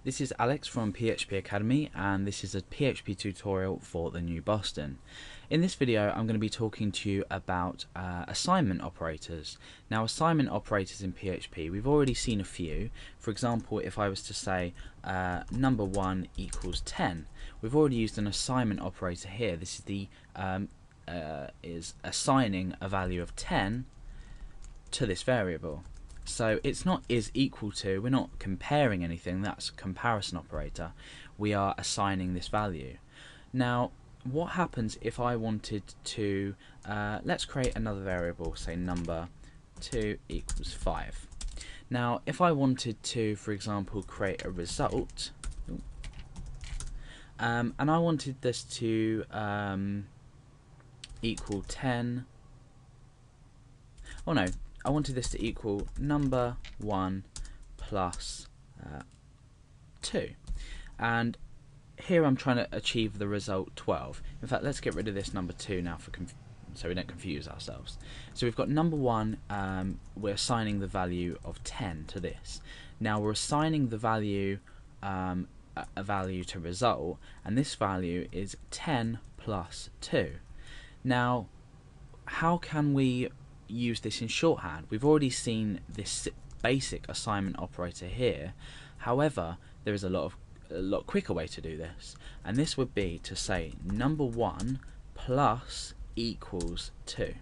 This is Alex from PHP Academy, and this is a PHP tutorial for the new Boston. In this video I'm going to be talking to you about assignment operators. Now, assignment operators in PHP, we've already seen a few. For example, if I was to say number 1 equals 10, we've already used an assignment operator here. This is the is assigning a value of 10 to this variable. So it's not is equal to, we're not comparing anything, that's a comparison operator. We are assigning this value. Now, what happens if I wanted to, let's create another variable, say number 2 equals 5. Now, if I wanted to, for example, create a result, and I wanted this to equal 10, oh no, I wanted this to equal number 1 plus 2, and here I'm trying to achieve the result 12. In fact, let's get rid of this number 2 now so we don't confuse ourselves. So we've got number 1, we're assigning the value of 10 to this. Now we're assigning the value a value to result, and this value is 10 plus 2. Now, how can we use this in shorthand? We've already seen this basic assignment operator here. However, there is a lot quicker way to do this, and this would be to say number 1 plus equals 2.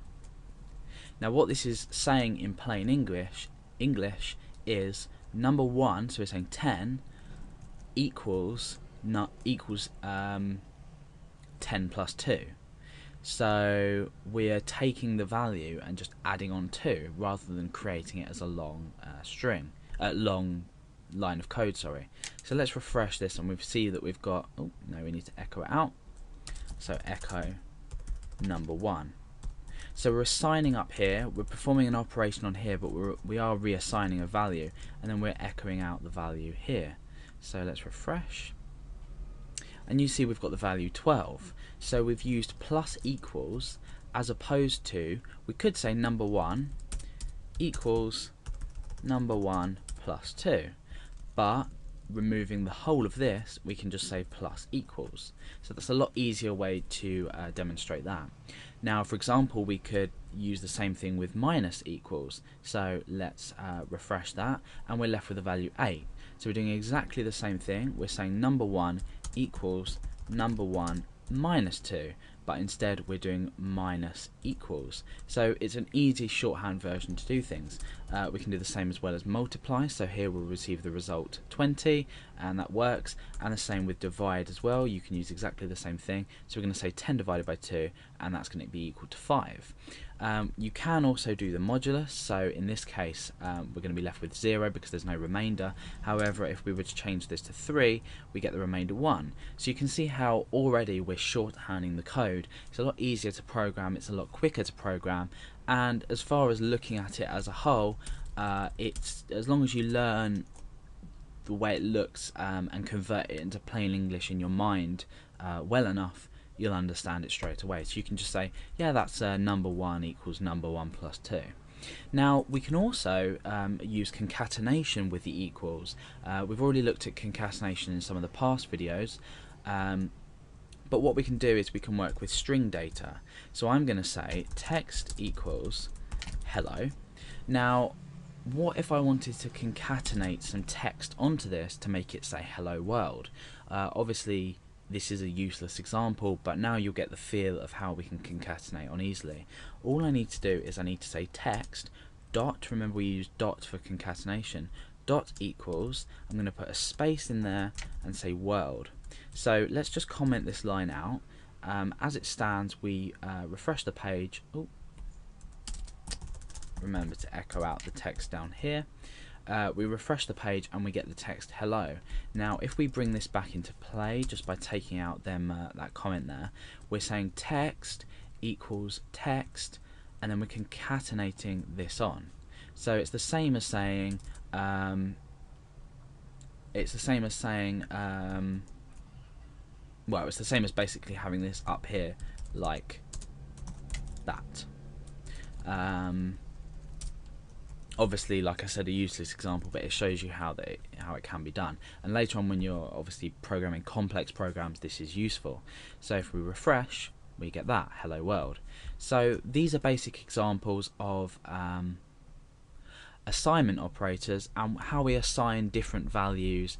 Now, what this is saying in plain English is number 1, so we're saying 10 equals 10 plus 2. So we're taking the value and just adding on 2 rather than creating it as a long long line of code, sorry. So let's refresh this and we see that we've got, oh no, we need to echo it out. So echo number 1. So we're assigning up here, we're performing an operation on here, but we are reassigning a value, and then we're echoing out the value here. So let's refresh. And you see we've got the value 12. So we've used plus equals as opposed to, we could say number 1 equals number 1 plus 2. But removing the whole of this, we can just say plus equals. So that's a lot easier way to demonstrate that. Now, for example, we could use the same thing with minus equals. So let's refresh that, and we're left with the value 8. So we're doing exactly the same thing. We're saying number 1 equals number 1 minus 2, but instead we're doing minus equals. So it's an easy shorthand version to do things. We can do the same as well as multiply, so here we'll receive the result 20, and that works. And the same with divide as well, you can use exactly the same thing. So we're going to say 10 divided by 2, and that's going to be equal to 5. You can also do the modulus, so in this case we're going to be left with 0 because there's no remainder. However, if we were to change this to 3, we get the remainder 1. So you can see how already we're shorthanding the code. It's a lot easier to program, it's a lot quicker to program, and as far as looking at it as a whole, it's as long as you learn the way it looks and convert it into plain English in your mind well enough, you'll understand it straight away. So you can just say, yeah, that's number 1 equals number 1 plus 2. Now, we can also use concatenation with the equals. We've already looked at concatenation in some of the past videos, but what we can do is we can work with string data. So I'm going to say text equals hello. Now, what if I wanted to concatenate some text onto this to make it say hello world? Obviously this is a useless example, but now you'll get the feel of how we can concatenate on easily. All I need to do is I need to say text dot, remember we use dot for concatenation, dot equals, I'm going to put a space in there and say world. So let's just comment this line out. As it stands, we refresh the page. Oh, remember to echo out the text down here. We refresh the page and we get the text hello. Now if we bring this back into play just by taking out that comment there, we're saying text equals text, and then we're concatenating this on. So it's the same as saying well, it's the same as basically having this up here like that. Obviously, like I said, a useless example, but it shows you how it can be done. And later on, when you're obviously programming complex programs, this is useful. So if we refresh, we get that hello world. So these are basic examples of assignment operators and how we assign different values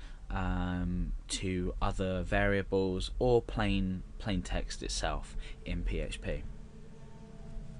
to other variables or plain text itself in PHP.